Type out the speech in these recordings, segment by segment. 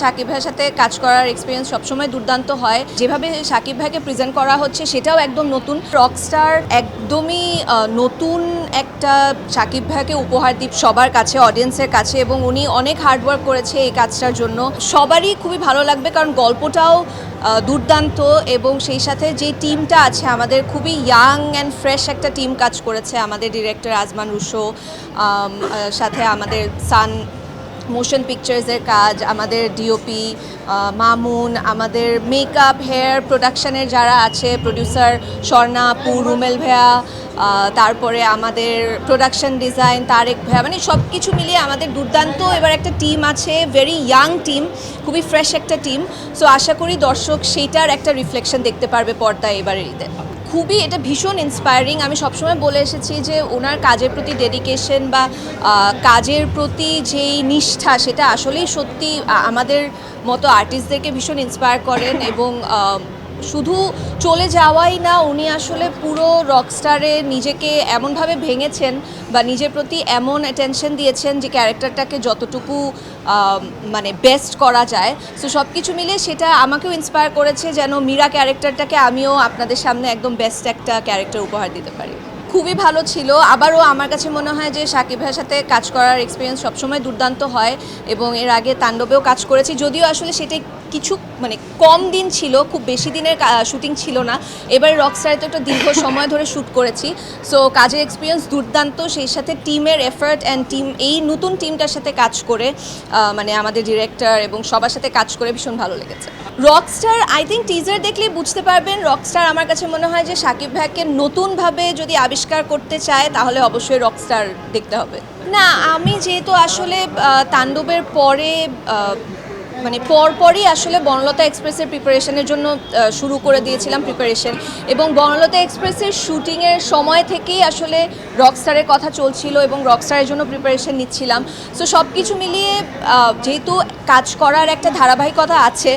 শাকিব ভাইয়ের সাথে কাজ করার এক্সপিরিয়েন্স সবসময় দুর্দান্ত হয়। যেভাবে শাকিব ভাইকে প্রেজেন্ট করা হচ্ছে সেটাও একদম নতুন। রকস্টার একদমই নতুন একটা শাকিব ভাইকে উপহার দিই সবার কাছে, অডিয়েন্সের কাছে, এবং উনি অনেক হার্ডওয়ার্ক করেছে এই কাজটার জন্য। সবারই খুবই ভালো লাগবে কারণ গল্পটাও দুর্দান্ত, এবং সেই সাথে যে টিমটা আছে আমাদের খুবই ইয়াং অ্যান্ড ফ্রেশ একটা টিম কাজ করেছে। আমাদের ডিরেক্টর আজমান রুশো, সাথে আমাদের সান মোশন পিকচার্সের কাজ, আমাদের ডিওপি মামুন, আমাদের মেকআপ, হেয়ার প্রোডাকশানের যারা আছে, প্রডিউসার স্বর্ণা আপু, রুমেল ভাইয়া, তারপরে আমাদের প্রোডাকশন ডিজাইন তারেক ভাইয়া, মানে সব কিছু মিলিয়ে আমাদের দুর্দান্ত এবার একটা টিম আছে, ভেরি ইয়াং টিম, খুবই ফ্রেশ একটা টিম। সো আশা করি দর্শক সেইটার একটা রিফ্লেকশন দেখতে পারবে পর্দায় এবারের ঈদে। খুবই এটা ভীষণ ইন্সপায়ারিং। আমি সবসময় বলে এসেছি যে ওনার কাজের প্রতি ডেডিকেশন বা কাজের প্রতি যেই নিষ্ঠা, সেটা আসলেই সত্যি আমাদের মতো আর্টিস্টদেরকে ভীষণ ইন্সপায়ার করেন। এবং শুধু চলে যাওয়াই না, উনি আসলে পুরো রকস্টারে নিজেকে এমনভাবে ভেঙেছেন বা নিজের প্রতি এমন অ্যাটেনশন দিয়েছেন যে ক্যারেক্টারটাকে যতটুকু মানে বেস্ট করা যায়। সো সব কিছু মিলে সেটা আমাকেও ইন্সপায়ার করেছে যেন মীরা ক্যারেক্টারটাকে আমিও আপনাদের সামনে একদম বেস্ট একটা ক্যারেক্টার উপহার দিতে পারি। খুবই ভালো ছিল। আবারও আমার কাছে মনে হয় যে শাকিব ভাইয়ের সাথে কাজ করার এক্সপিরিয়েন্স সবসময় দুর্দান্ত হয়, এবং এর আগে তাণ্ডবেও কাজ করেছি, যদিও আসলে সেটা কিছু মানে কম দিন ছিল, খুব বেশি দিনের শুটিং ছিল না। এবারে রকস্টারে তো একটা দীর্ঘ সময় ধরে শ্যুট করেছি। সো কাজের এক্সপিরিয়েন্স দুর্দান্ত, সেই সাথে টিমের এফার্ট অ্যান্ড টিম, এই নতুন টিমটার সাথে কাজ করে মানে আমাদের ডিরেক্টর এবং সবার সাথে কাজ করে ভীষণ ভালো লেগেছে। রকস্টার আই থিঙ্ক টিজার দেখলেই বুঝতে পারবেন। রকস্টার আমার কাছে মনে হয় যে শাকিব ভাইকে নতুনভাবে যদি আবিষ্কার করতে চায় তাহলে অবশ্যই রকস্টার দেখতে হবে। না, আমি যেহেতু আসলে তাণ্ডবের পরে মানে পরপরই আসলে বনলতা এক্সপ্রেসের প্রিপারেশনের জন্য শুরু করে দিয়েছিলাম প্রিপারেশন, এবং বনলতা এক্সপ্রেসের শুটিংয়ের সময় থেকেই আসলে রকস্টারের কথা চলছিল এবং রকস্টারের জন্য প্রিপারেশন নিচ্ছিলাম। সো সব কিছু মিলিয়ে যেহেতু কাজ করার একটা ধারাবাহিকতা আছে,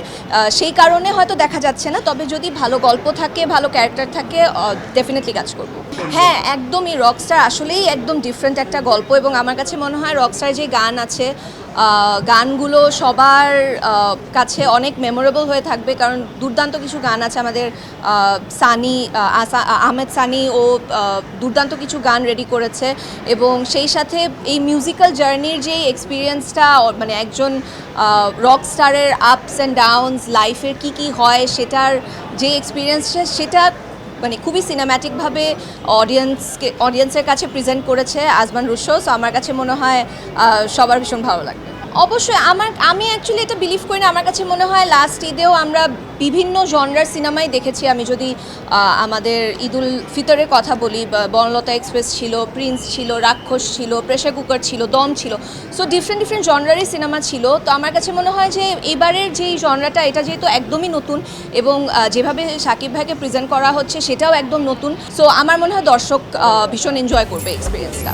সেই কারণে হয়তো দেখা যাচ্ছে না, তবে যদি ভালো গল্প থাকে, ভালো ক্যারেক্টার থাকে, ডেফিনেটলি কাজ করব। হ্যাঁ, একদমই রকস্টার আসলেই একদম ডিফারেন্ট একটা গল্প, এবং আমার কাছে মনে হয় রকস্টার যে গান আছে, গানগুলো সবার কাছে অনেক মেমোরেবল হয়ে থাকবে, কারণ দুর্দান্ত কিছু গান আছে। আমাদের সানি আহমেদ সানি ও দুর্দান্ত কিছু গান রেডি করেছে, এবং সেই সাথে এই মিউজিক্যাল জার্নির যে এক্সপিরিয়েন্সটা, মানে একজন রকস্টারের আপস অ্যান্ড ডাউনস, লাইফের কী হয় সেটার যে এক্সপিরিয়েন্সটা, সেটা মানে খুবই সিনেম্যাটিকভাবে অডিয়েন্সের কাছে প্রেজেন্ট করেছে আজমান রুশো। সো আমার কাছে মনে হয় সবার ভীষণ ভালো লাগবে। অবশ্যই আমি অ্যাকচুয়ালি এটা বিলিভ করি না। আমার কাছে মনে হয় লাস্ট ঈদেও আমরা বিভিন্ন জনরার সিনেমাই দেখেছি। আমি যদি আমাদের ঈদুল ফিতরের কথা বলি, বনলতা এক্সপ্রেস ছিল, প্রিন্স ছিল, রাক্ষস ছিল, প্রেসার কুকার ছিল, দম ছিল। সো ডিফারেন্ট জনরারই সিনেমা ছিল। তো আমার কাছে মনে হয় যে এবারের যেই জনরাটা, এটা যেহেতু একদমই নতুন, এবং যেভাবে শাকিব ভাইকে প্রেজেন্ট করা হচ্ছে সেটাও একদম নতুন। সো আমার মনে হয় দর্শক ভীষণ এনজয় করবে এক্সপিরিয়েন্সটা।